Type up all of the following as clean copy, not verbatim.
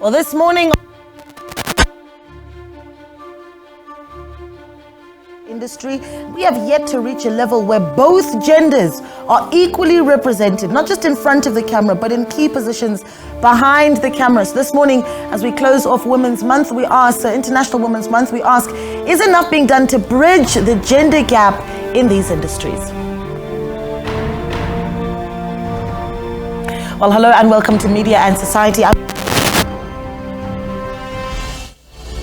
Well, this morning, industry, we have yet to reach a level where both genders are equally represented, not just in front of the camera, but in key positions behind the camera. So this morning, as we close off Women's Month, we ask, International Women's Month, we ask, is enough being done to bridge the gender gap in these industries? Well, hello and welcome to Media and Society.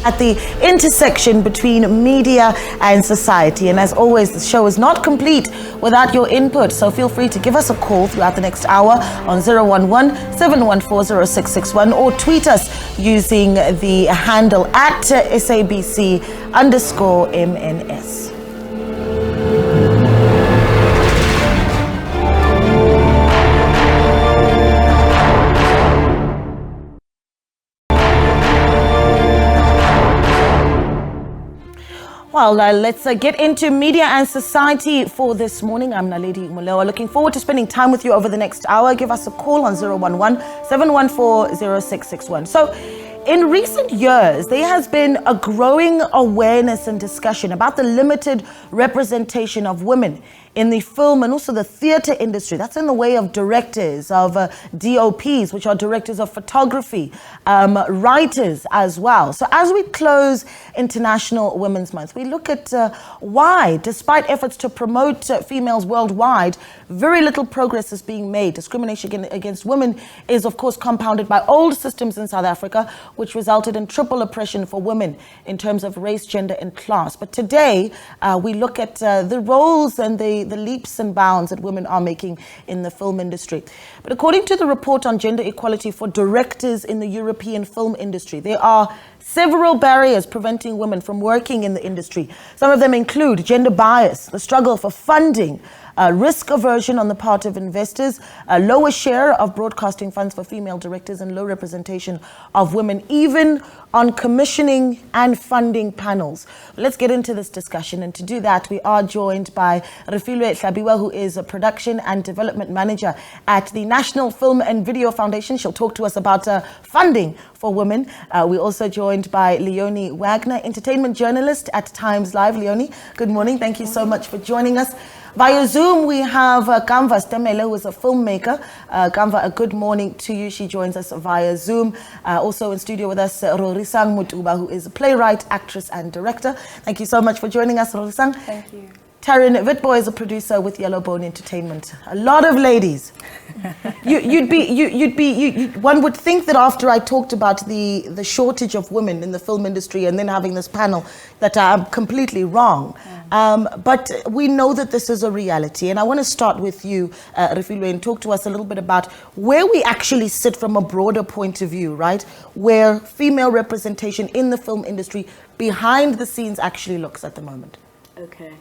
At the intersection between media and society. And as always, the show is not complete without your input. So feel free to give us a call throughout the next hour on 011-714-0661 or tweet us using the handle at SABC_MNS. Well, let's get into media and society for this morning. I'm Naledi Mulewa. Looking forward to spending time with you over the next hour. Give us a call on 011-714-0661. So, in recent years, there has been a growing awareness and discussion about the limited representation of women in the film and also the theatre industry. That's in the way of directors, of DOPs, which are directors of photography, writers as well. So as we close International Women's Month, we look at why, despite efforts to promote females worldwide, very little progress is being made. Discrimination against women is, of course, compounded by old systems in South Africa, which resulted in triple oppression for women in terms of race, gender, and class. But today, we look at the roles and the leaps and bounds that women are making in the film industry. But according to the report on gender equality for directors in the European film industry, there are several barriers preventing women from working in the industry. Some of them include gender bias, the struggle for funding, risk aversion on the part of investors, a lower share of broadcasting funds for female directors, and low representation of women, even on commissioning and funding panels. Let's get into this discussion, and to do that, we are joined by Refilwe Hlabiwa, who is a production and development manager at the National Film and Video Foundation. She'll talk to us about funding for women. We're also joined by Leonie Wagner, entertainment journalist at Times Live. Leonie, good morning. Thank you so much for joining us. Via Zoom, we have Kamva Stemele, who is a filmmaker. Kamva, a good morning to you. She joins us via Zoom. Also in studio with us, Rorisang Mutuba, who is a playwright, actress, and director. Thank you so much for joining us, Rorisang. Thank you. Taryn Witboy is a producer with Yellowbone Entertainment. A lot of ladies. One would think that after I talked about the shortage of women in the film industry and then having this panel, that I'm completely wrong. But we know that this is a reality. And I want to start with you, Refilwe, and talk to us a little bit about where we actually sit from a broader point of view, right? Where female representation in the film industry behind the scenes actually looks at the moment. Okay.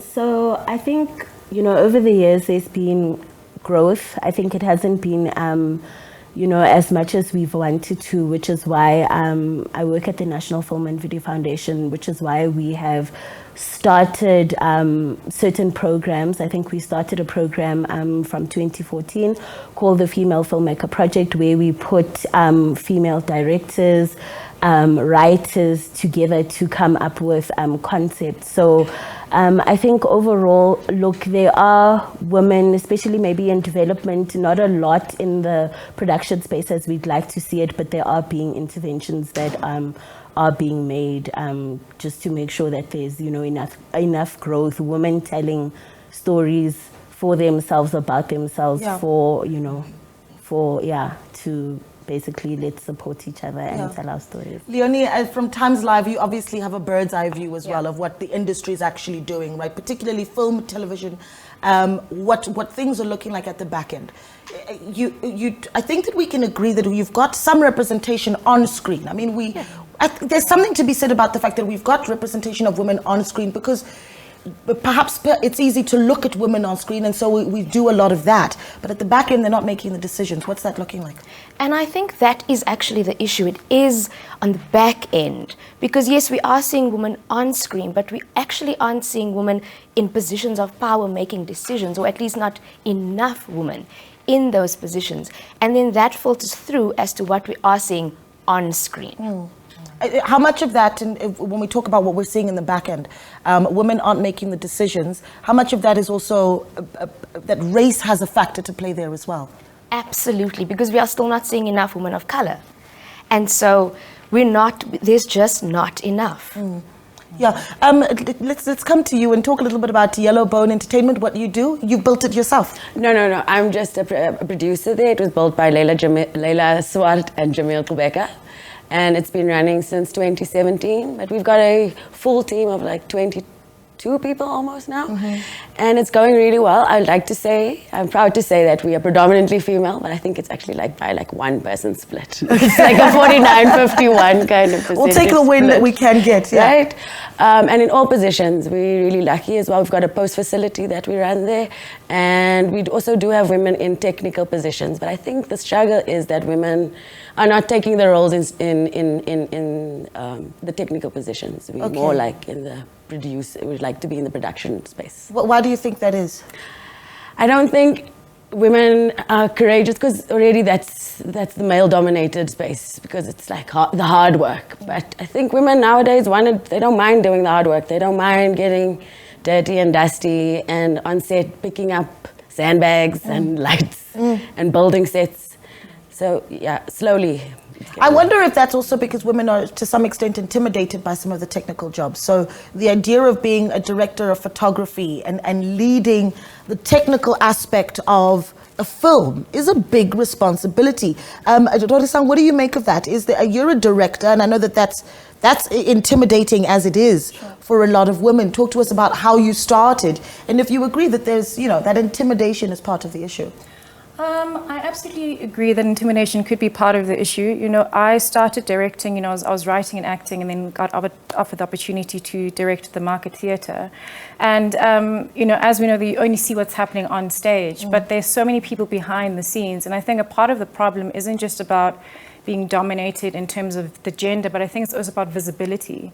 So I think, over the years there's been growth. I think it hasn't been, as much as we've wanted to, which is why I work at the National Film and Video Foundation, which is why we have started certain programs. I think we started a program from 2014 called the Female Filmmaker Project, where we put female directors, writers together to come up with concepts. So I think overall, look, there are women, especially maybe in development, not a lot in the production space as we'd like to see it, but there are being interventions that are being made just to make sure that there's enough growth, women telling stories for themselves, about themselves, to basically let's support each other and tell our stories. Leonie, from Times Live, you obviously have a bird's eye view as well of what the industry is actually doing, right? Particularly film, television, what things are looking like at the back end. I think that we can agree that you've got some representation on screen. I mean, there's something to be said about the fact that we've got representation of women on screen, because perhaps it's easy to look at women on screen, and so we do a lot of that. But at the back end, they're not making the decisions. What's that looking like? And I think that is actually the issue. It is on the back end. Because yes, we are seeing women on screen, but we actually aren't seeing women in positions of power making decisions, or at least not enough women in those positions. And then that filters through as to what we are seeing on screen. How much of that, and when we talk about what we're seeing in the back end, women aren't making the decisions, how much of that is also that race has a factor to play there as well? Absolutely, because we are still not seeing enough women of color. And so there's just not enough. Yeah, let's come to you and talk a little bit about Yellow Bone Entertainment, what you do. You built it yourself. No. I'm just a producer there. It was built by Leila Swart and Jamil Kubeka. And it's been running since 2017. But we've got a full team of like 22 people almost now. And it's going really well. I'm proud to say that we are predominantly female, but I think it's actually like by like one person split. It's like a 49-51 kind of percentage. We'll take the win that we can get, yeah. Right? And in all positions, we're really lucky as well. We've got a post facility that we run there. And we also do have women in technical positions. But I think the struggle is that women are not taking the roles in the technical positions. We're more like in the we'd like to be in the production space. Why do you think that is? I don't think women are courageous because already that's the male-dominated space because it's like the hard work. But I think women nowadays they don't mind doing the hard work. They don't mind getting dirty and dusty and on set picking up sandbags and lights and building sets. So yeah, slowly. I wonder if that's also because women are to some extent intimidated by some of the technical jobs. So the idea of being a director of photography and leading the technical aspect of a film is a big responsibility. Dori-san, what do you make of that? You're a director, and I know that's intimidating as it is for a lot of women. Talk to us about how you started, and if you agree that there's, that intimidation is part of the issue. I absolutely agree that intimidation could be part of the issue. I started directing, I was writing and acting, and then got offered the opportunity to direct the Market Theatre. And, as we know, you only see what's happening on stage, but there's so many people behind the scenes. And I think a part of the problem isn't just about being dominated in terms of the gender, but I think it's also about visibility.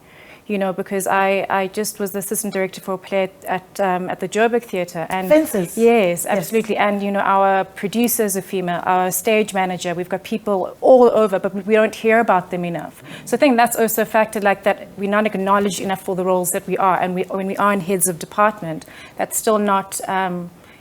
Because I just was the assistant director for a play at the Joburg Theatre. And Fences. Yes, absolutely. Yes. And, our producers are female, our stage manager, we've got people all over, but we don't hear about them enough. So I think that's also a factor like that we're not acknowledged enough for the roles that we are. And when we are in heads of department, that's still not,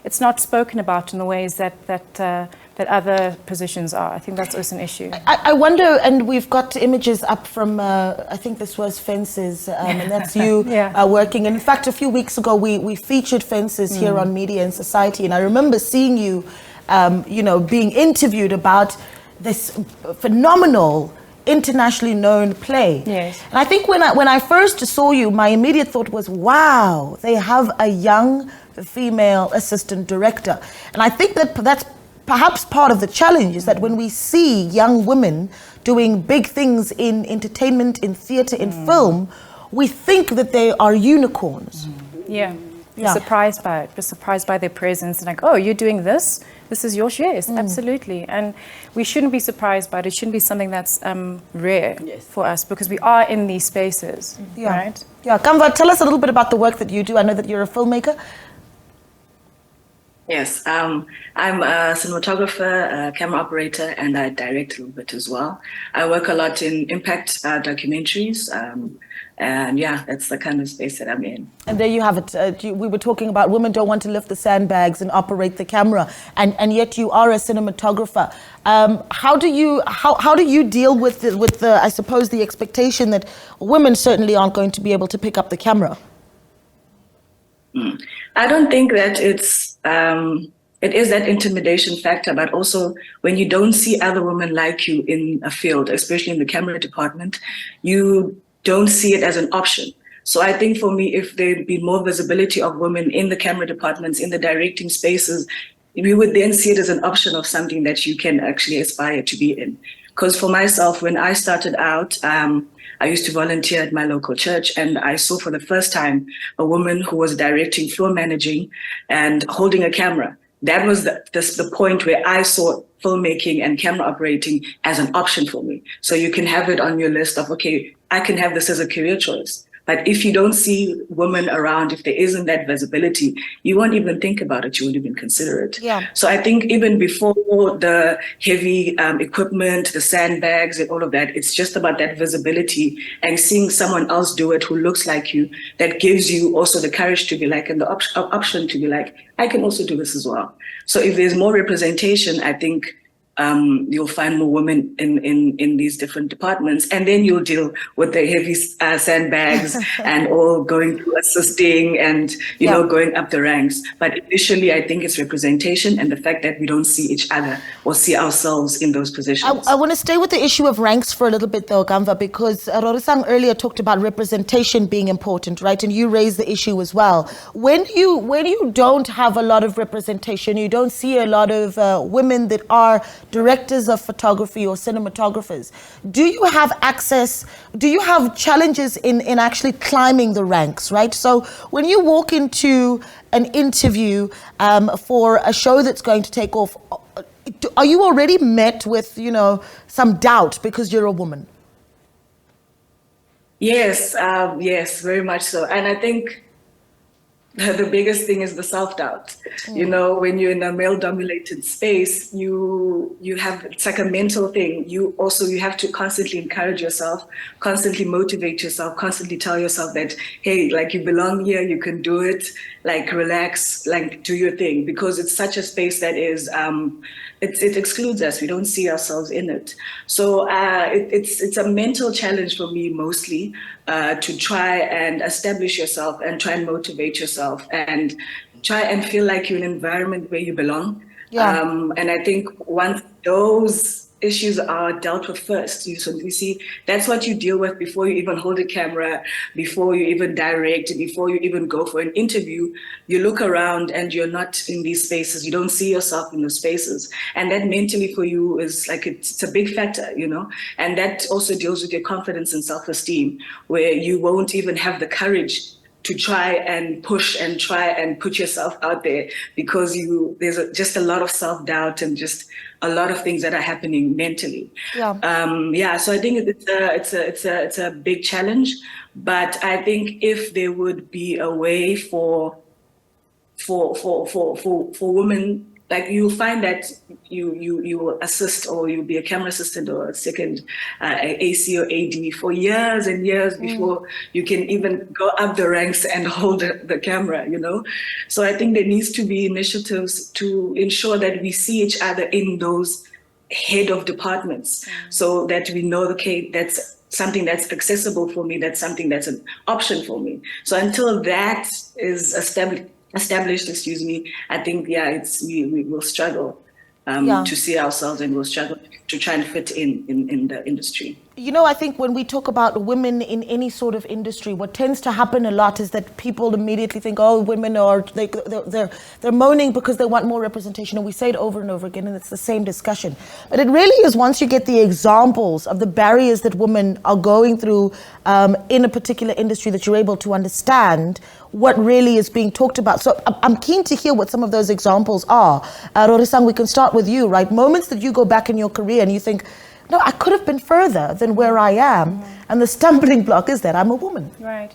it's not spoken about in the ways that other positions are. I think that's also an issue. I wonder, and we've got images up from, I think this was Fences, and that's you working. And in fact, a few weeks ago, we featured Fences here on Media and Society, and I remember seeing you, being interviewed about this phenomenal, internationally known play. Yes. And I think when I first saw you, my immediate thought was, wow, they have a young female assistant director. And I think that's perhaps part of the challenge is that when we see young women doing big things in entertainment, in theatre, in film, we think that they are unicorns. Yeah. We're surprised by it. We're surprised by their presence and like, oh, you're doing this? This is your yes, absolutely. And we shouldn't be surprised by it. It shouldn't be something that's rare for us because we are in these spaces, right? Yeah, Kamva, tell us a little bit about the work that you do. I know that you're a filmmaker. Yes, I'm a cinematographer, a camera operator, and I direct a little bit as well. I work a lot in impact documentaries, and that's the kind of space that I'm in. And there you have it. We were talking about women don't want to lift the sandbags and operate the camera, and yet you are a cinematographer. How do you deal with the I suppose the expectation that women certainly aren't going to be able to pick up the camera? I don't think that it is that intimidation factor, but also when you don't see other women like you in a field, especially in the camera department, you don't see it as an option. So I think for me, if there'd be more visibility of women in the camera departments, in the directing spaces, we would then see it as an option of something that you can actually aspire to be in. Because for myself, when I started out, I used to volunteer at my local church, and I saw for the first time a woman who was directing, floor managing, and holding a camera. That was the point where I saw filmmaking and camera operating as an option for me. So you can have it on your list of, okay, I can have this as a career choice. But if you don't see women around, if there isn't that visibility, you won't even think about it. You won't even consider it. Yeah. So I think even before the heavy equipment, the sandbags and all of that, it's just about that visibility and seeing someone else do it who looks like you, that gives you also the courage to be like, and the option to be like, I can also do this as well. So if there's more representation, I think you'll find more women in these different departments, and then you'll deal with the heavy sandbags and all going through assisting and, you know, going up the ranks. But initially, I think it's representation and the fact that we don't see each other or see ourselves in those positions. I want to stay with the issue of ranks for a little bit though, Gamva, because Rorisang earlier talked about representation being important, right? And you raised the issue as well. When you don't have a lot of representation, you don't see a lot of women that are directors of photography or cinematographers, do you have challenges in actually climbing the ranks, right? So when you walk into an interview for a show that's going to take off, are you already met with, you know, some doubt because you're a woman? Yes, yes, very much so. And I think the biggest thing is the self-doubt. You know, when you're in a male-dominated space, you have, it's like a mental thing. You have to constantly encourage yourself, constantly motivate yourself, constantly tell yourself that, hey, like, you belong here, you can do it, like, relax, like, do your thing, because it's such a space that is, it excludes us. We don't see ourselves in it. So it's a mental challenge for me mostly, to try and establish yourself and try and motivate yourself and try and feel like you're in an environment where you belong. Yeah. And I think once those issues are dealt with first, you see, that's what you deal with before you even hold a camera, before you even direct, before you even go for an interview. You look around and you're not in these spaces. You don't see yourself in those spaces. And that mentally for you is like, it's a big factor, you know, and that also deals with your confidence and self-esteem, where you won't even have the courage to try and push and try and put yourself out there, because there's just a lot of self-doubt and just a lot of things that are happening mentally. Yeah. So I think it's a big challenge, but I think if there would be a way for women, like, you'll find that you will assist, or you'll be a camera assistant or a second AC or AD for years and years before you can even go up the ranks and hold the camera, you know? So I think there needs to be initiatives to ensure that we see each other in those head of departments, so that we know, okay, that's something that's accessible for me, that's something that's an option for me. So until that is established, I think, we will struggle to see ourselves, and we'll struggle to try and fit in the industry. You know, I think when we talk about women in any sort of industry, what tends to happen a lot is that people immediately think, oh, women are, they're moaning because they want more representation. And we say it over and over again, and it's the same discussion. But it really is, once you get the examples of the barriers that women are going through in a particular industry, that you're able to understand what really is being talked about. So I'm keen to hear what some of those examples are. Rorisang, we can start with you, right? Moments that you go back in your career and you think, no, I could have been further than where I am. And the stumbling block is that I'm a woman. Right.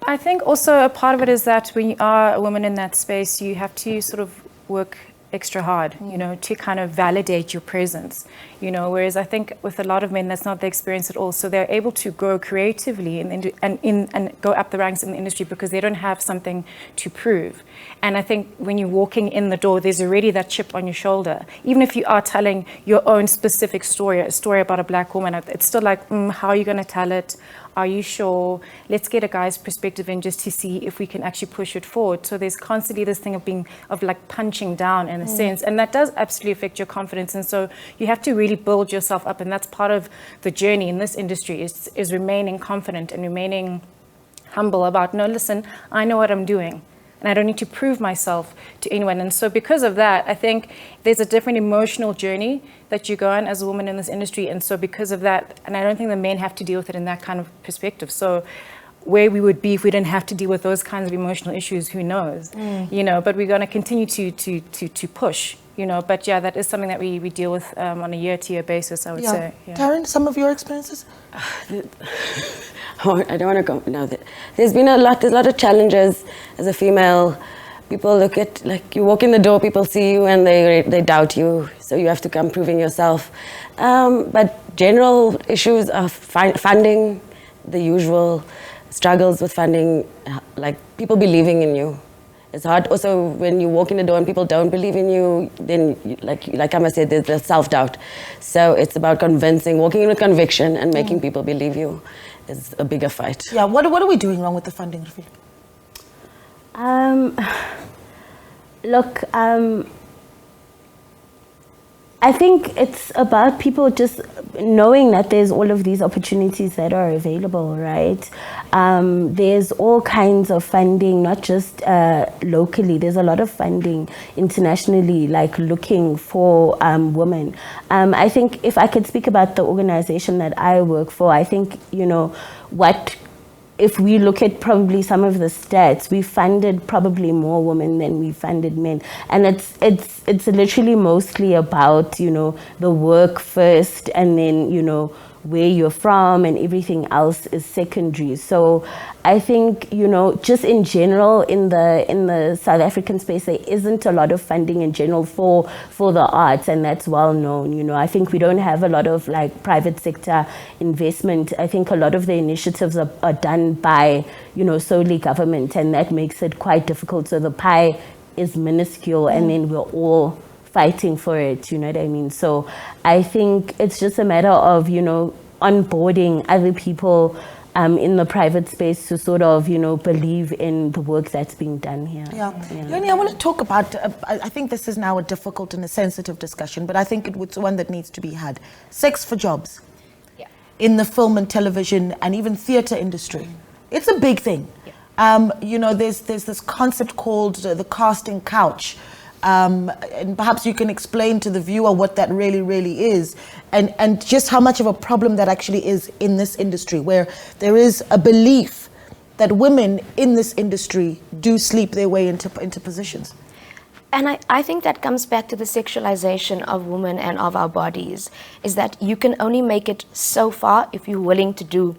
I think also a part of it is that when you are a woman in that space, you have to sort of work extra hard, you know, to kind of validate your presence, you know, whereas I think with a lot of men, that's not the experience at all. So they're able to grow creatively and go up the ranks in the industry because they don't have something to prove. And I think when you're walking in the door, there's already that chip on your shoulder. Even if you are telling your own specific story, a story about a black woman, it's still like, how are you going to tell it? Are you sure? Let's get a guy's perspective in just to see if we can actually push it forward. So there's constantly this thing of like punching down in a sense, and that does absolutely affect your confidence. And so you have to really build yourself up, and that's part of the journey in this industry is remaining confident and remaining humble about, no, listen, I know what I'm doing. And I don't need to prove myself to anyone. And so because of that, I think there's a different emotional journey that you go on as a woman in this industry. And so because of that, and I don't think the men have to deal with it in that kind of perspective. So where we would be if we didn't have to deal with those kinds of emotional issues, who knows, you know, but we're going to continue to push, you know, but yeah, that is something that we deal with on a year-to-year basis, I would say. Yeah. Karen, some of your experiences? I don't want to go. No, there's a lot of challenges as a female. People look at, like, you walk in the door, people see you and they doubt you, so you have to come proving yourself. But general issues of funding, the usual struggles with funding, like people believing in you. It's hard also when you walk in the door and people don't believe in you, then like Amma said, there's the self-doubt. So it's about walking in with conviction and making people believe you is a bigger fight. Yeah, what are we doing wrong with the funding, Rafi? Look, I think it's about people just knowing that there's all of these opportunities that are available, right? There's all kinds of funding, not just locally. There's a lot of funding internationally, like looking for women. I think if I could speak about the organization that I work for, I think, if we look at probably some of the stats, we funded probably more women than we funded men. And it's literally mostly about, the work first, and then, where you're from, and everything else is secondary. So I think, just in general, in the South African space, there isn't a lot of funding in general for the arts, and that's well known. I think we don't have a lot of like private sector investment. I think a lot of the initiatives are done by, solely government, and that makes it quite difficult. So the pie is minuscule, and then we're all fighting for it, you know what I mean? So I think it's just a matter of, onboarding other people in the private space to sort of, believe in the work that's being done here. Yeah. Yoni, I want to talk about, I think this is now a difficult and a sensitive discussion, but I think it's one that needs to be had. Sex for jobs in the film and television and even theatre industry. It's a big thing. There's this concept called the casting couch. And perhaps you can explain to the viewer what that really, really is, and just how much of a problem that actually is in this industry, where there is a belief that women in this industry do sleep their way into positions. And I think that comes back to the sexualization of women and of our bodies, is that you can only make it so far if you're willing to do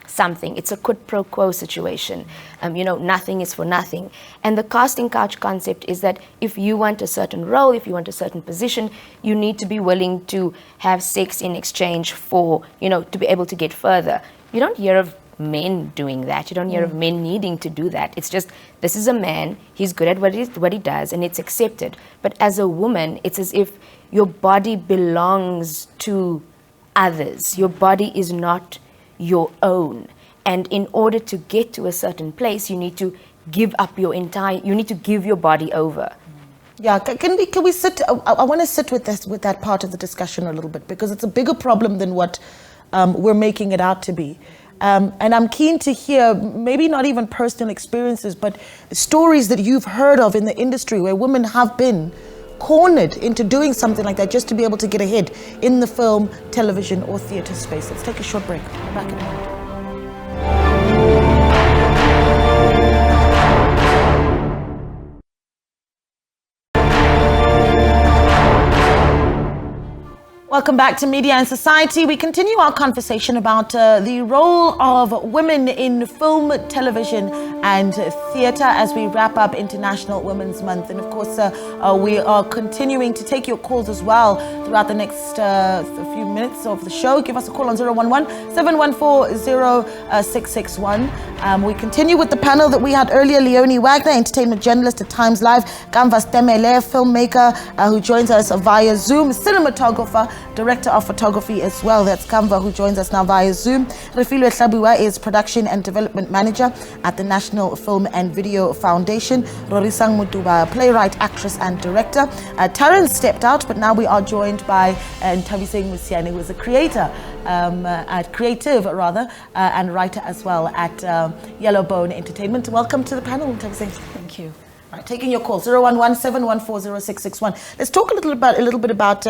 something. It's a quid pro quo situation. Nothing is for nothing. And the casting couch concept is that if you want a certain role, if you want a certain position, you need to be willing to have sex in exchange for, to be able to get further. You don't hear of men doing that. You don't hear of men needing to do that. It's just, this is a man, he's good at what he does, and it's accepted. But as a woman, it's as if your body belongs to others. Your body is not your own, and in order to get to a certain place, you need to give up you need to give your body over. Yeah, can we sit? I want to sit with that part of the discussion a little bit, because it's a bigger problem than what we're making it out to be. And I'm keen to hear, maybe not even personal experiences, but stories that you've heard of in the industry where women have been cornered into doing something like that just to be able to get ahead in the film, television, or theatre space. Let's take a short break. We're back in a minute. Welcome back to Media and Society. We continue our conversation about the role of women in film, television and theatre as we wrap up International Women's Month. And of course, we are continuing to take your calls as well throughout the next few minutes of the show. Give us a call on 011-714-0661. We continue with the panel that we had earlier. Leonie Wagner, entertainment journalist at Times Live. Kamva Stemele, filmmaker who joins us via Zoom. Cinematographer, director of photography as well. That's Kamva, who joins us now via Zoom. Refilwe Hlabiwa is production and development manager at the National Film and Video Foundation. Rorisang Mutuba, playwright, actress and director. Terence stepped out, but now we are joined by Ntabiseng Musiane, who is a creative and writer as well at Yellowbone Entertainment. Welcome to the panel, Ntabiseng. Thank you. Right, taking your call, 011-714-0661. Let's talk a little bit about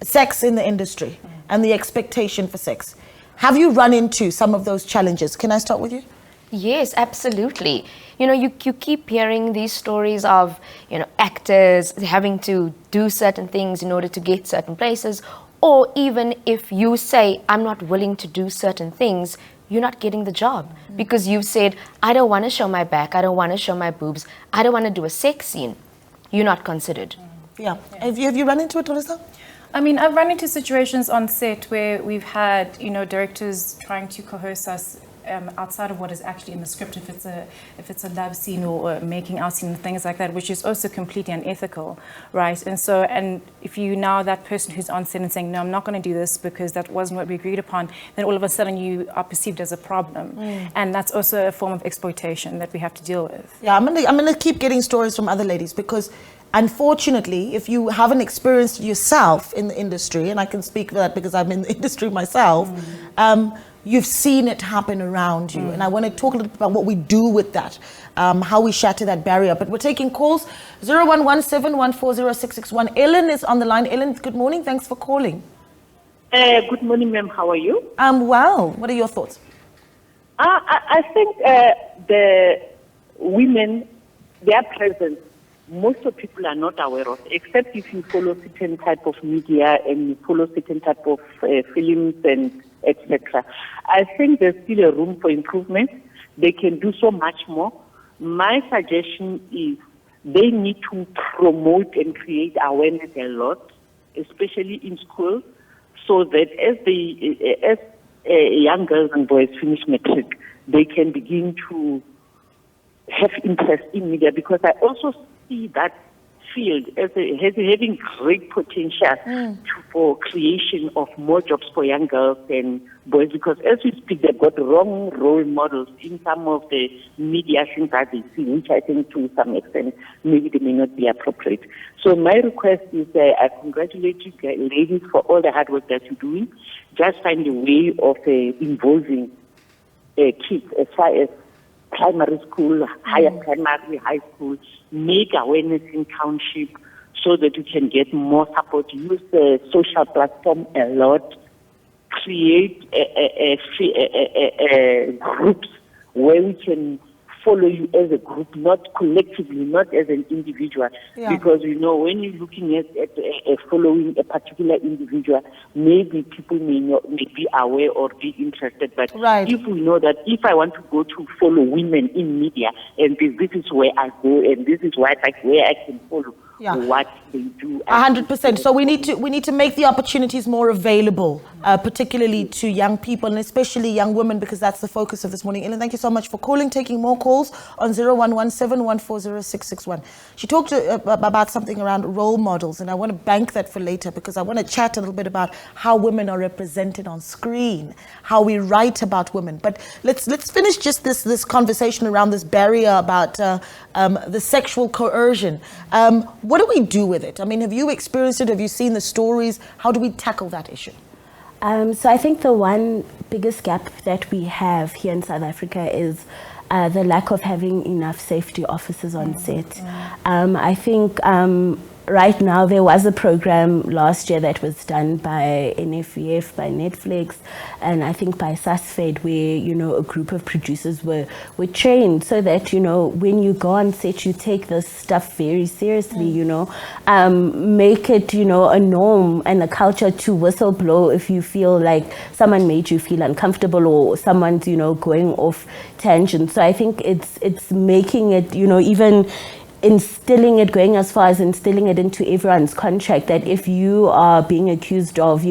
sex in the industry and the expectation for sex. Have you run into some of those challenges? Can I start with you? Yes, absolutely. You keep hearing these stories of, actors having to do certain things in order to get certain places, or even if you say, I'm not willing to do certain things, you're not getting the job because you've said, I don't want to show my back, I don't want to show my boobs, I don't want to do a sex scene. You're not considered. Yeah. Have you run into it, Larissa? I mean, I've run into situations on set where we've had, directors trying to coerce us outside of what is actually in the script, if it's a love scene or a making out scene and things like that, which is also completely unethical, right? And if you now that person who's on set and saying, no, I'm not going to do this because that wasn't what we agreed upon, then all of a sudden you are perceived as a problem, and that's also a form of exploitation that we have to deal with. Yeah, I'm gonna keep getting stories from other ladies because, unfortunately, if you haven't experienced yourself in the industry, and I can speak for that because I'm in the industry myself, you've seen it happen around you. And I want to talk a little bit about what we do with that, how we shatter that barrier. But we're taking calls, 0117140661. Ellen is on the line. Ellen, good morning. Thanks for calling. Good morning, ma'am. How are you? I'm well. What are your thoughts? I think the women, their presence, most of people are not aware of, except if you follow certain type of media and you follow certain type of films and etc. I think there's still a room for improvement. They can do so much more. My suggestion is they need to promote and create awareness a lot, especially in school, so that as young girls and boys finish matric, they can begin to have interest in media, because I also see that field as having great potential for creation of more jobs for young girls and boys, because as we speak, they've got wrong role models in some of the media things that they see, which I think to some extent maybe they may not be appropriate. So my request is I congratulate you ladies for all the hard work that you're doing. Just find a way of involving kids as far as primary school, higher primary, high school, make awareness in township so that you can get more support. Use the social platform a lot. Create groups where we can follow you as a group, not collectively, not as an individual. Yeah. Because, when you're looking at following a particular individual, maybe people may be aware or be interested. But if we know that if I want to go to follow women in media, and this is where I go, and this is where I can follow what they do. 100%. So we need to make the opportunities more available, particularly to young people and especially young women, because that's the focus of this morning. Ellen, thank you so much for calling. Taking more calls on 0117140661. She talked about something around role models, and I want to bank that for later because I want to chat a little bit about how women are represented on screen, how we write about women. But let's finish just this conversation around this barrier about the sexual coercion. What do we do with it? I mean, have you experienced it? Have you seen the stories? How do we tackle that issue? So I think the one biggest gap that we have here in South Africa is the lack of having enough safety officers on set. I think right now there was a program last year that was done by NFVF, by Netflix, and I think by SASFED, where a group of producers were trained so that when you go on set you take this stuff very seriously. Make it a norm and a culture to whistle blow if you feel like someone made you feel uncomfortable or someone's going off tangent. So I think it's making it even instilling it, going as far as instilling it into everyone's contract, that if you are being accused of,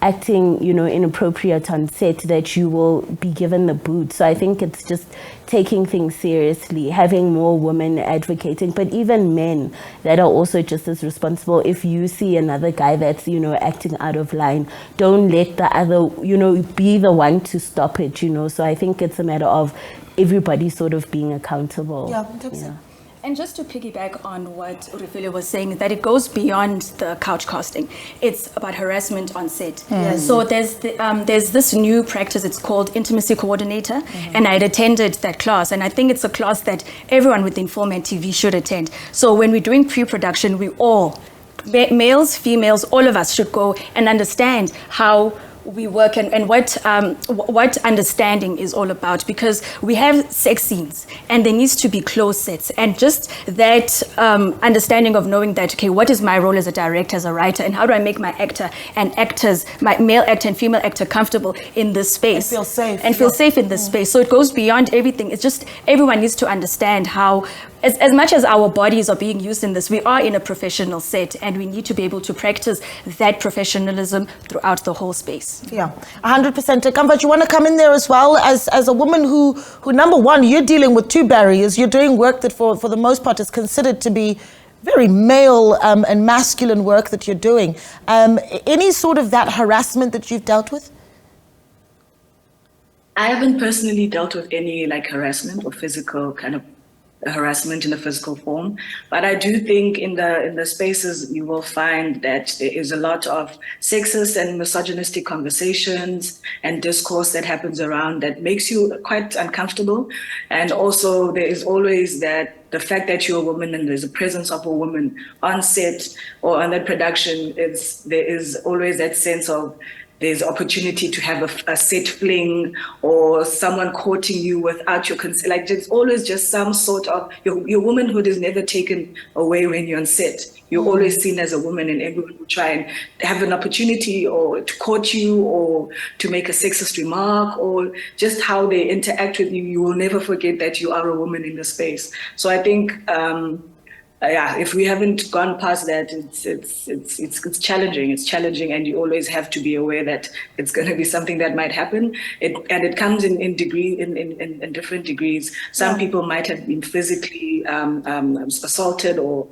acting, inappropriate on set, that you will be given the boot. So I think it's just taking things seriously, having more women advocating, but even men that are also just as responsible. If you see another guy that's, acting out of line, don't let the other, be the one to stop it, So I think it's a matter of everybody sort of being accountable. Yeah. And just to piggyback on what Urifile was saying, that it goes beyond the couch casting. It's about harassment on set. So there's this new practice, it's called intimacy coordinator, and I'd attended that class, and I think it's a class that everyone within film and TV should attend. So when we're doing pre-production, we all, males, females, all of us should go and understand how we work and what understanding is all about, because we have sex scenes and there needs to be closed sets, and just that understanding of knowing that, okay, what is my role as a director, as a writer, and how do I make my actor and actors, my male actor and female actor, comfortable in this space and feel safe in this space. So it goes beyond everything. It's just everyone needs to understand how, as much as our bodies are being used in this, we are in a professional set, and we need to be able to practice that professionalism throughout the whole space. Yeah, 100%. Kambat, you want to come in there as well as a woman who number one, you're dealing with two barriers. You're doing work that for the most part is considered to be very male and masculine work that you're doing. Any sort of that harassment that you've dealt with? I haven't personally dealt with any like harassment or physical kind of harassment in a physical form, but I do think in the spaces you will find that there is a lot of sexist and misogynistic conversations and discourse that happens around that makes you quite uncomfortable. And also there is always that the fact that you're a woman and there's a presence of a woman on set or on that production, there is always that sense of there's opportunity to have a set fling or someone courting you without your consent. Like there's always just some sort of, your womanhood is never taken away when you're on set. You're always seen as a woman, and everyone will try and have an opportunity or to court you or to make a sexist remark or just how they interact with you. You will never forget that you are a woman in the space. So I think, if we haven't gone past that, it's challenging. It's challenging, and you always have to be aware that it's going to be something that might happen. It comes in different degrees. Some people might have been physically assaulted, or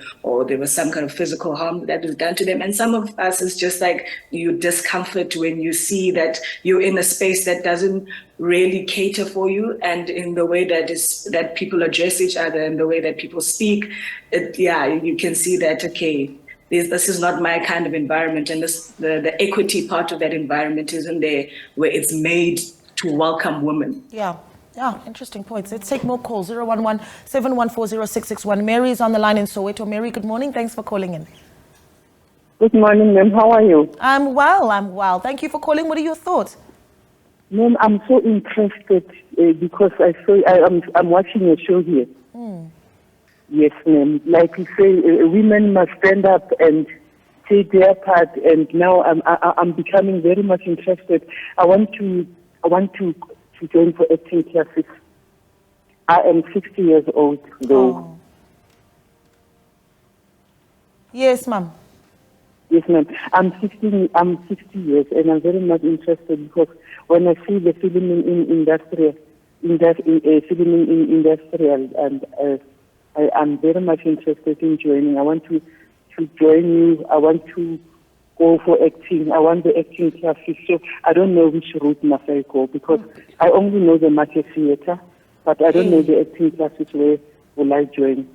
there was some kind of physical harm that was done to them. And some of us is just like you discomfort when you see that you're in a space that doesn't really cater for you, and in the way that people address each other and the way that people speak, you can see that, okay, this is not my kind of environment, and the equity part of that environment isn't there where it's made to welcome women. Yeah, interesting points. Let's take more calls. 011-714-0661. Mary is on the line in Soweto. Mary, good morning. Thanks for calling in. Good morning, ma'am. How are you? I'm well. Thank you for calling. What are your thoughts? Ma'am, I'm so interested because I'm watching a show here. Yes, ma'am. Like you say, women must stand up and take their part. And now I'm becoming very much interested. I want to join for acting classes. I am 60 years old, though. Oh. Yes, ma'am. Yes, ma'am. I'm 60 years, and I'm very much interested because when I see the film in industrial, and I'm very much interested in joining. I want to join you. I want to go for acting. I want the acting classes. So I don't know which route must I go because I only know the market theater, but I don't know the acting classes. Where will I join?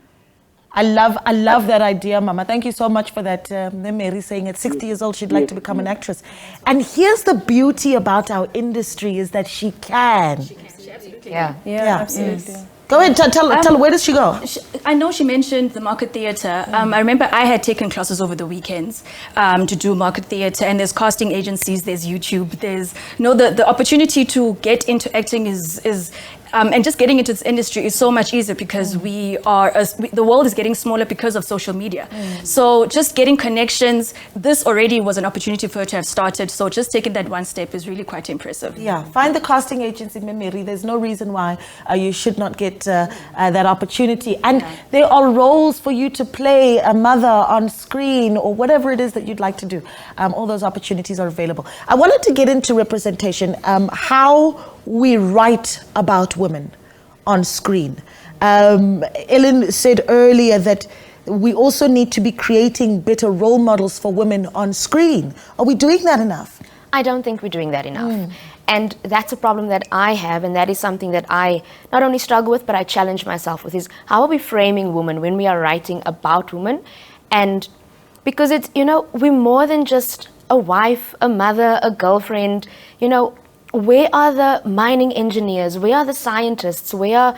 I love that idea, Mama. Thank you so much for that. Mary saying at 60 years old, she'd like to become an actress. And here's the beauty about our industry is that she can. Yeah, Absolutely. Go ahead, tell her, where does she go? I know she mentioned the market theatre. I remember I had taken classes over the weekends to do market theatre, and there's casting agencies, there's YouTube, there's the opportunity to get into acting is and just getting into this industry is so much easier because the world is getting smaller because of social media. So just getting connections, this already was an opportunity for her to have started. So just taking that one step is really quite impressive. Yeah, find the casting agency, Mary. There's no reason why you should not get that opportunity. And there are roles for you to play a mother on screen or whatever it is that you'd like to do. All those opportunities are available. I wanted to get into representation, how we write about women on screen. Ellen said earlier that we also need to be creating better role models for women on screen. Are we doing that enough? I don't think we're doing that enough. And that's a problem that I have, and that is something that I not only struggle with, but I challenge myself with, is how are we framing women when we are writing about women? And because it's, we're more than just a wife, a mother, a girlfriend, where are the mining engineers? Where are the scientists? Why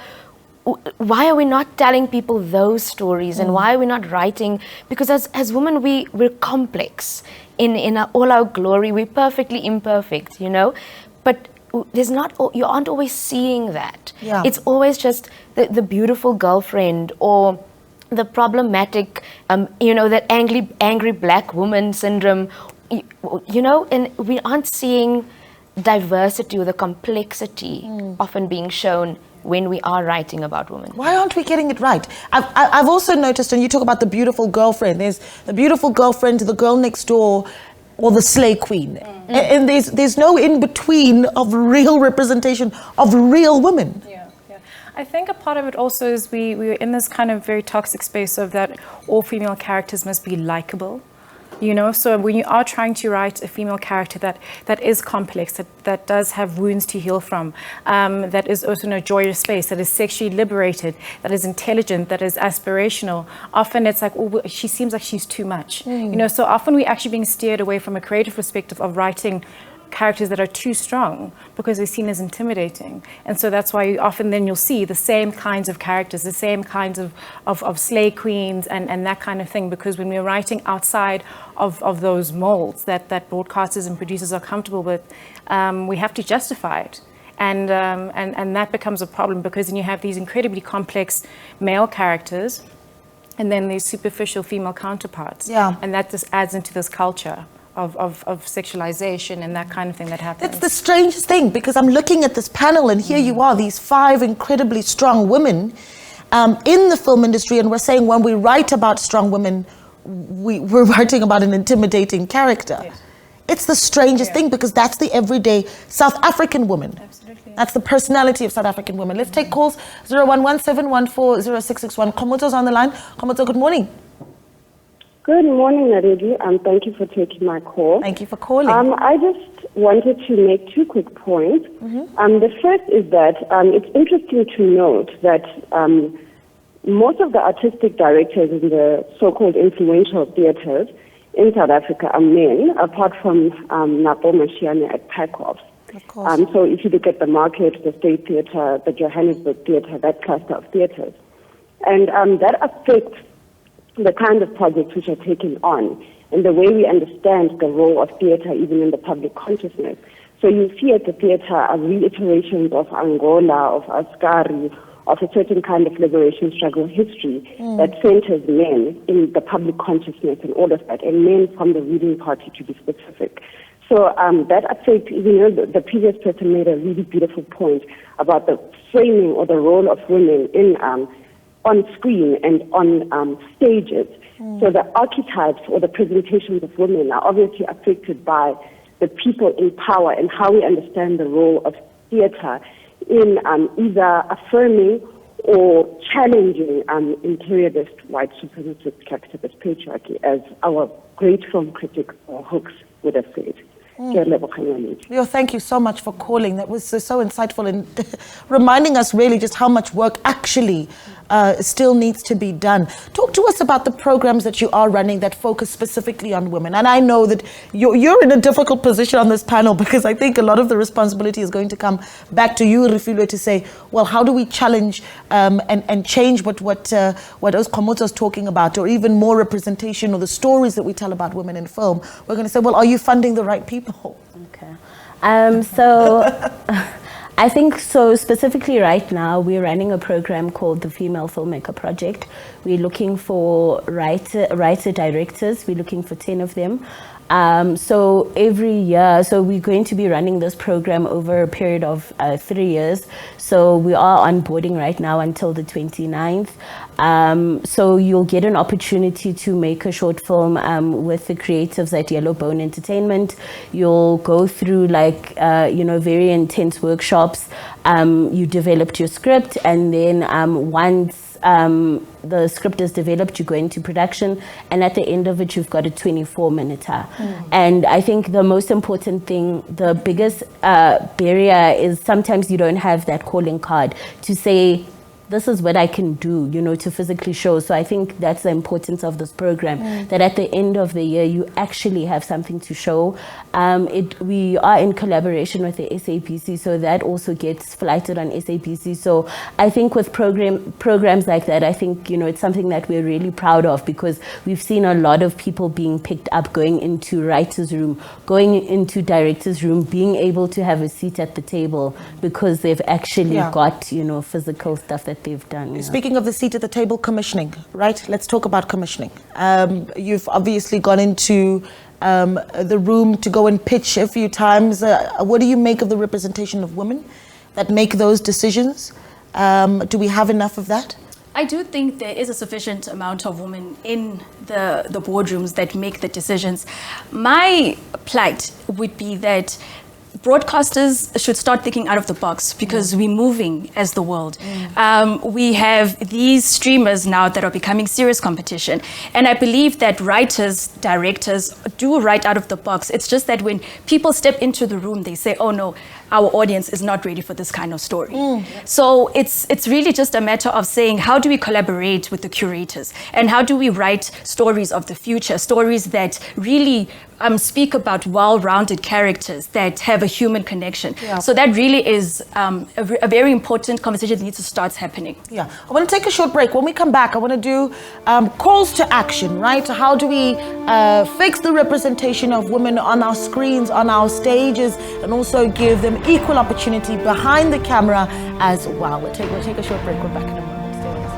are we not telling people those stories? And why are we not writing? Because as women, we're complex in all our glory. We're perfectly imperfect, you know, but there's not, you aren't always seeing that. Yeah. It's always just the beautiful girlfriend or the problematic, you know, that angry black woman syndrome, you know, and we aren't seeing diversity or the complexity often being shown when we are writing about women. Why aren't we getting it right? I've also noticed, and you talk about the beautiful girlfriend, there's the beautiful girlfriend, the girl next door, or the slay queen. And there's no in-between of real representation of real women. Yeah. I think a part of it also is we're in this kind of very toxic space of that all female characters must be likable. You know, so when you are trying to write a female character that is complex, that does have wounds to heal from, that is also in a joyous space, that is sexually liberated, that is intelligent, that is aspirational, often it's like, oh, she seems like she's too much. You know, so often we're actually being steered away from a creative perspective of writing characters that are too strong because they're seen as intimidating. And so that's why often then you'll see the same kinds of characters, the same kinds of slay queens and that kind of thing, because when we're writing outside of those molds that broadcasters and producers are comfortable with, we have to justify it. And that becomes a problem, because then you have these incredibly complex male characters and then these superficial female counterparts. Yeah. And that just adds into this culture of sexualization and that kind of thing that happens. It's the strangest thing, because I'm looking at this panel and here you are, these 5 incredibly strong women in the film industry, and we're saying when we write about strong women, we're writing about an intimidating character. Yes. It's the strangest thing, because that's the everyday South African woman. Absolutely. That's the personality of South African women. Let's take calls. 011-714-0661. Komoto's on the line. Komoto, good morning. Good morning, Naredi, and thank you for taking my call. Thank you for calling. I just wanted to make 2 quick points. The first is that it's interesting to note that most of the artistic directors in the so-called influential theaters in South Africa are men, apart from Napo Mashiane at Packoffs. Of course. So if you look at the Market, the State Theatre, the Johannesburg Theatre, that cluster of theatres. And that affects the kind of projects which are taken on and the way we understand the role of theatre even in the public consciousness. So you see at the theatre reiterations of Angola, of Askari, of a certain kind of liberation struggle history that centers men in the public consciousness and all of that, and men from the ruling party, to be specific. So that affects, you know, the previous person made a really beautiful point about the framing or the role of women in on screen and on stages. So the archetypes or the presentations of women are obviously affected by the people in power and how we understand the role of theatre in either affirming or challenging imperialist white supremacist capitalist patriarchy, as our great film critic Hooks would have said. Leo, thank you so much for calling. That was so insightful and reminding us really just how much work actually still needs to be done. Talk to us about the programs that you are running that focus specifically on women. And I know that you're in a difficult position on this panel, because I think a lot of the responsibility is going to come back to you, Refilwe, to say, well, how do we challenge and change what Komoto's talking about, or even more representation or the stories that we tell about women in film? We're going to say, well, are you funding the right people? Okay. So I think so specifically right now we're running a program called the Female Filmmaker Project. We're looking for writer directors. We're looking for 10 of them. So every year, so we're going to be running this program over a period of 3 years. So we are onboarding right now until the 29th. So you'll get an opportunity to make a short film with the creatives at Yellow Bone Entertainment. You'll go through very intense workshops. You developed your script, and then once the script is developed, you go into production, and at the end of it, you've got a 24-minute. And I think the most important thing, the biggest barrier is sometimes you don't have that calling card to say, this is what I can do, to physically show. So I think that's the importance of this program, that at the end of the year, you actually have something to show. We are in collaboration with the SABC, so that also gets flighted on SABC. So I think with programs like that, I think, it's something that we're really proud of, because we've seen a lot of people being picked up, going into writer's room, going into director's room, being able to have a seat at the table because they've actually got, physical stuff that they've done. Speaking of the seat at the table, commissioning, right? Let's talk about commissioning. You've obviously gone into the room to go and pitch a few times. What do you make of the representation of women that make those decisions? Do we have enough of that? I do think there is a sufficient amount of women in the boardrooms that make the decisions. My plight would be that broadcasters should start thinking out of the box, because we're moving as the world. We have these streamers now that are becoming serious competition. And I believe that writers, directors do write out of the box. It's just that when people step into the room, they say, oh no, our audience is not ready for this kind of story. So it's really just a matter of saying, how do we collaborate with the curators? And how do we write stories of the future, stories that really speak about well-rounded characters that have a human connection. So that really is a very important conversation that needs to start happening. I want to take a short break. When we come back, I want to do calls to action, right? How do we fix the representation of women on our screens, on our stages, and also give them equal opportunity behind the camera as well? We'll take a short break. We're back in a moment. Stay with us.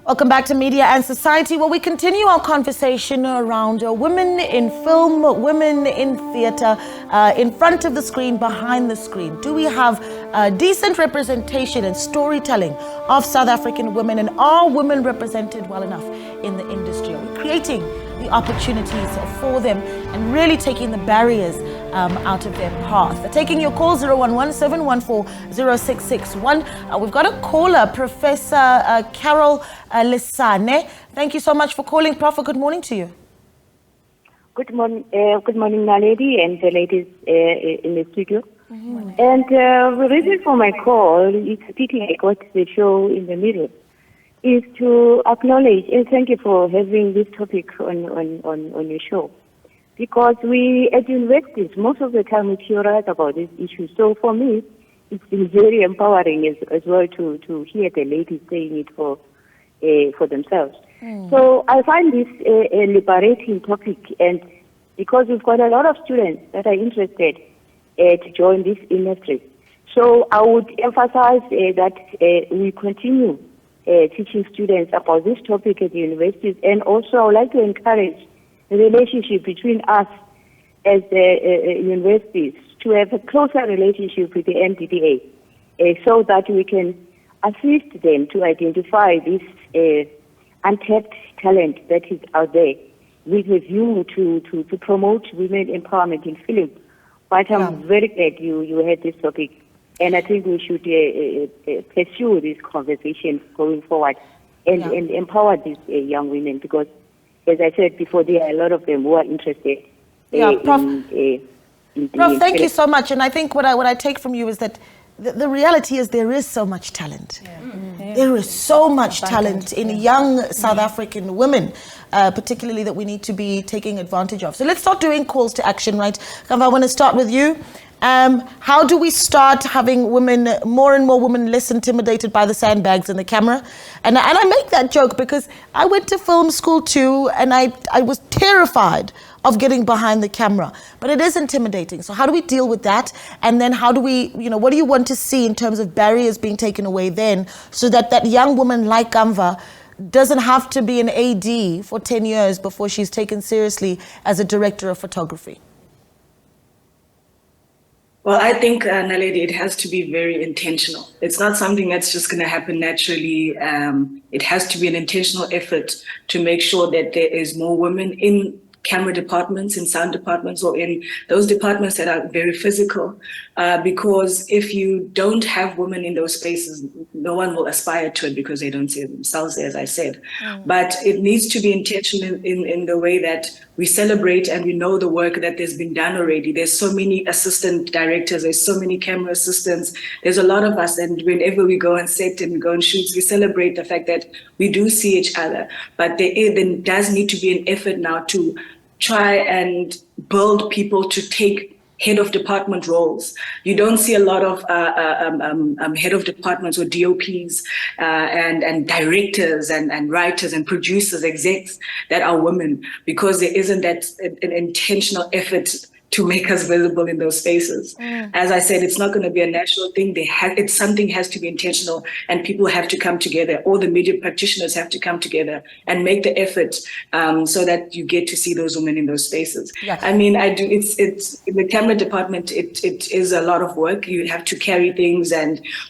Welcome back to Media and Society, where we continue our conversation around women in film, women in theatre, in front of the screen, behind the screen. Do we have decent representation and storytelling of South African women, and are women represented well enough in the industry? Are we creating the opportunities for them and really taking the barriers out of their path? Taking your call, 011-714-0661. We've got a caller, Professor Carol Lisane. Thank you so much for calling, Prof. Good morning to you. Good morning, Naledi, and the ladies in the studio. And the reason for my call is speaking about the show in the middle, is to acknowledge and thank you for having this topic on your show. Because we at universities, most of the time we theorize about this issue. So for me, it's been very empowering as well to hear the ladies saying it for themselves. So I find this a liberating topic, and because we've got a lot of students that are interested to join this industry. So I would emphasize that we continue teaching students about this topic at the universities, and also I would like to encourage the relationship between us as universities to have a closer relationship with the MDDA, so that we can assist them to identify this untapped talent that is out there, with a view to promote women empowerment in film. But I'm very glad you had this topic, and I think we should pursue this conversation going forward and empower these young women, because, as I said before, there are a lot of them who are interested. Prof, thank you so much. And I think what I take from you is that the reality is there is so much talent. There is so much talent in young South African women, particularly that we need to be taking advantage of. So let's start doing calls to action, right? Kava, I want to start with you. How do we start having women, more and more women, less intimidated by the sandbags and the camera? And I make that joke because I went to film school too, and I was terrified of getting behind the camera. But it is intimidating. So how do we deal with that? And then how do we, what do you want to see in terms of barriers being taken away then, so that that young woman like Kamva doesn't have to be an AD for 10 years before she's taken seriously as a director of photography? Well, I think, Naledi, it has to be very intentional. It's not something that's just going to happen naturally. It has to be an intentional effort to make sure that there is more women in camera departments, in sound departments, or in those departments that are very physical. Because if you don't have women in those spaces, no one will aspire to it because they don't see themselves there, as I said. But it needs to be intentional in the way that we celebrate and we know the work that has been done already. There's so many assistant directors, there's so many camera assistants, there's a lot of us, and whenever we go on set and we go on shoots, we celebrate the fact that we do see each other. But there does need to be an effort now to try and build people to take head of department roles. You don't see a lot of head of departments or DOPs and directors and writers and producers, execs that are women, because there isn't that an intentional effort to make us visible in those spaces. As I said, it's not going to be a natural thing. Something has to be intentional, and people have to come together. All the media practitioners have to come together and make the effort so that you get to see those women in those spaces. Yes. I mean, it's in the camera department. It is a lot of work. You have to carry things,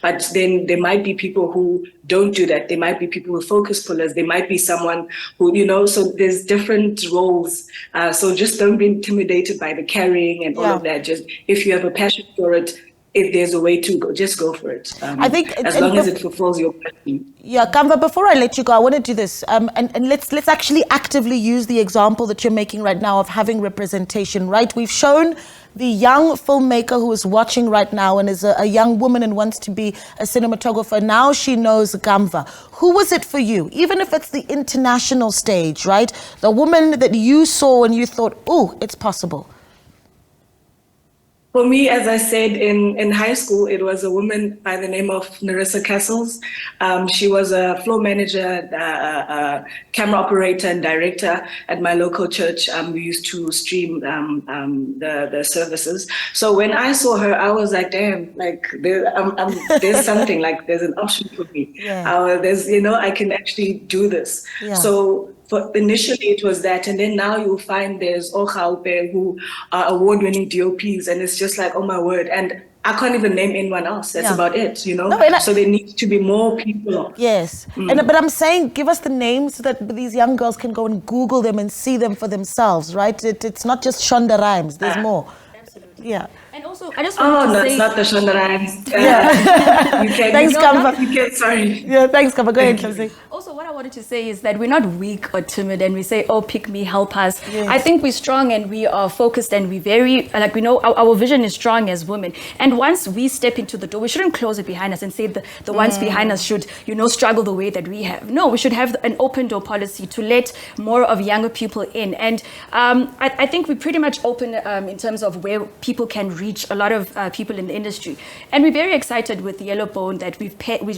but then there might be people who don't do that. There might be people who focus pullers. There might be someone who, so there's different roles. So just don't be intimidated by the carrying and all of that. Just if you have a passion for it, if there's a way to go, just go for it. I think as long as it fulfills your passion. Yeah, Kamva, before I let you go, I want to do this. And let's actually actively use the example that you're making right now of having representation, right? We've shown the young filmmaker who is watching right now and is a young woman and wants to be a cinematographer. Now she knows Kamva. Who was it for you? Even if it's the international stage, right? The woman that you saw and you thought, oh, it's possible. For me, as I said, in high school, it was a woman by the name of Narissa Castles. She was a floor manager, camera operator and director at my local church. We used to stream the services. So when I saw her, I was like, damn, like there's something, like there's an option for me. Yeah. I can actually do this. Yeah. So initially it was that, and then now you'll find there's Okhaupe who are award-winning DOPs, and it's just like, oh my word, and I can't even name anyone else. That's about it, So there needs to be more people. Yes, but I'm saying, give us the names so that these young girls can go and Google them and see them for themselves, right? It's not just Shonda Rhimes. There's more. Absolutely. Yeah. And also, I just want to say... it's not the Shonda Rhimes. Thanks, Kamva. Sorry. Yeah, thanks, Kamva. Go ahead, Chelsea. Also, what I wanted to say is that we're not weak or timid and we say, oh, pick me, help us. Yes. I think we're strong and we are focused and we very, we know our vision is strong as women. And once we step into the door, we shouldn't close it behind us and say the ones behind us should, struggle the way that we have. No, we should have an open door policy to let more of younger people in. And I think we're pretty much open in terms of where people can reach a lot of people in the industry. And we're very excited with Yellow Bone that we've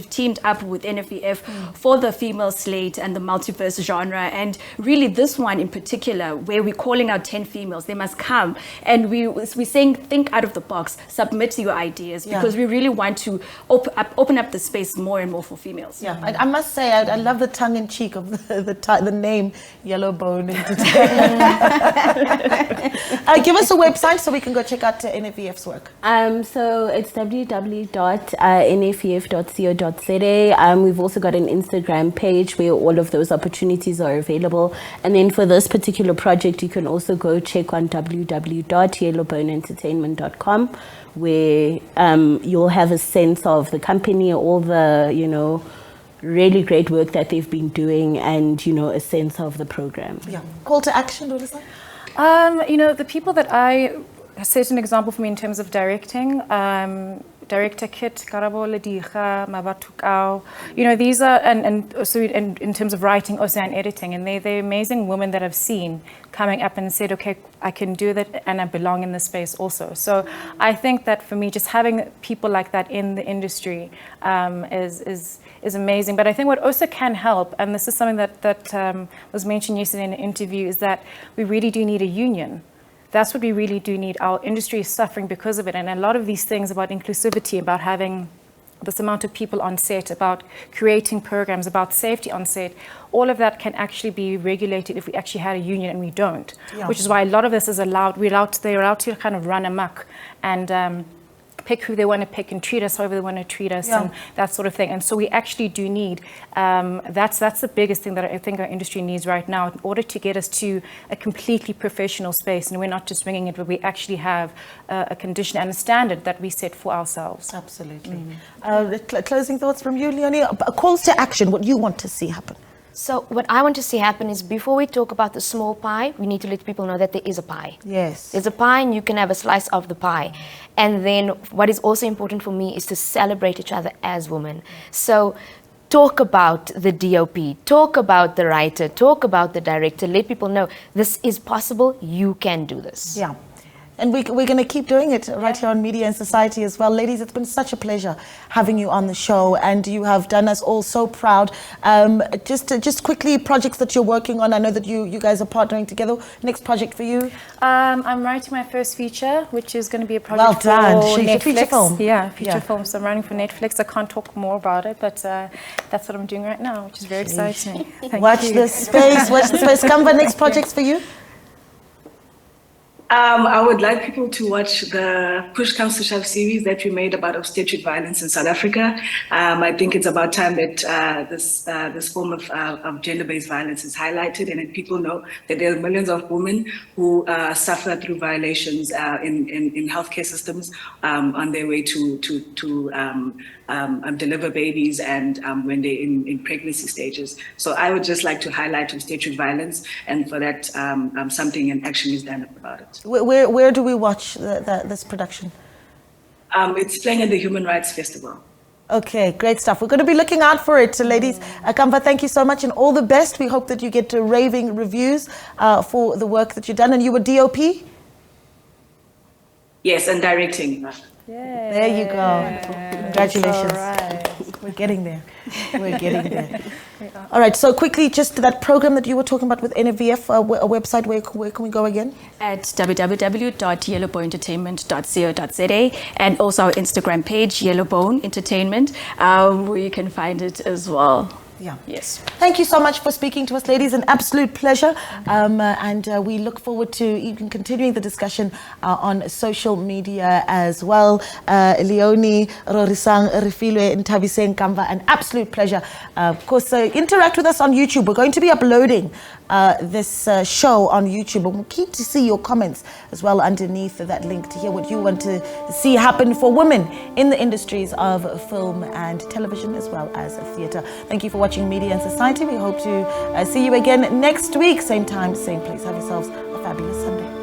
teamed up with NFEF for the female slate and the multiverse genre. And really this one in particular, where we're calling out 10 females, they must come. And we're saying, think out of the box, submit your ideas, because we really want to open up the space more and more for females. Yeah, I must say, I love the tongue-in-cheek of the name Yellow Bone. Give us a website so we can go check out NFEF's work. So it's www.nfef.co.za. We've also got an Instagram page where all of those opportunities are available. And then for this particular project, you can also go check on www.yellowboneentertainment.com, where you'll have a sense of the company, all the, really great work that they've been doing, and, a sense of the program. Yeah. Call to action, what is that? The people that I set an example for me in terms of directing, director Kit, Karabo Lediga, Mabatukau, these are, and also in terms of writing also and editing, and they're amazing women that I've seen coming up and said, okay, I can do that and I belong in this space also. So I think that for me, just having people like that in the industry is amazing. But I think what also can help, and this is something that was mentioned yesterday in an interview, is that we really do need a union. That's what we really do need. Our industry is suffering because of it. And a lot of these things about inclusivity, about having this amount of people on set, about creating programs, about safety on set, all of that can actually be regulated if we actually had a union, and we don't. Yeah. Which is why a lot of this is allowed, they're allowed to kind of run amok and pick who they want to pick and treat us however they want to treat us and that sort of thing. And so we actually do need, that's the biggest thing that I think our industry needs right now in order to get us to a completely professional space. And we're not just winging it, but we actually have a condition and a standard that we set for ourselves. Absolutely. Closing thoughts from you, Leonie? Calls to action, what you want to see happen. So what I want to see happen is before we talk about the small pie, we need to let people know that there is a pie. Yes. There's a pie and you can have a slice of the pie. And then what is also important for me is to celebrate each other as women. So talk about the DOP, talk about the writer, talk about the director, let people know this is possible, you can do this. Yeah. And we're going to keep doing it right here on Media and Society as well. Ladies, it's been such a pleasure having you on the show, and you have done us all so proud. Just quickly, projects that you're working on. I know that you guys are partnering together. Next project for you? I'm writing my first feature, which is going to be a project for Netflix. Feature film. Yeah, feature film. So I'm writing for Netflix. I can't talk more about it, but that's what I'm doing right now, which is very exciting. Watch this space. Watch the space. Kamva, next projects for you? I would like people to watch the Push Comes to Shove series that we made about obstetric violence in South Africa. I think it's about time that this form of gender-based violence is highlighted, and that people know that there are millions of women who suffer through violations in healthcare systems on their way to deliver babies and when they're in pregnancy stages. So I would just like to highlight obstetric violence, and for that something and action is done about it. Where do we watch this production? It's playing at the Human Rights Festival. Okay, great stuff. We're going to be looking out for it, ladies. Kamva, thank you so much and all the best. We hope that you get raving reviews for the work that you've done. And you were DOP? Yes, and directing. Yay. There you go. Congratulations. Right. We're getting there. We're getting there. All right, so quickly, just that program that you were talking about with NVF, a website, where can we go again? At www.yellowboneentertainment.co.za, and also our Instagram page, Yellowbone Entertainment, where you can find it as well. Yeah. Yes. Thank you so much for speaking to us, ladies. An absolute pleasure. And we look forward to even continuing the discussion on social media as well. Leonie, Rorisang, Refilwe, and Tabiseng Kamva, an absolute pleasure. Of course, interact with us on YouTube. We're going to be uploading this show on YouTube, and we'll keep to see your comments as well underneath that link to hear what you want to see happen for women in the industries of film and television as well as theatre. Thank you for watching Media and Society. We hope to see you again next week, same time, same place. Have yourselves a fabulous Sunday.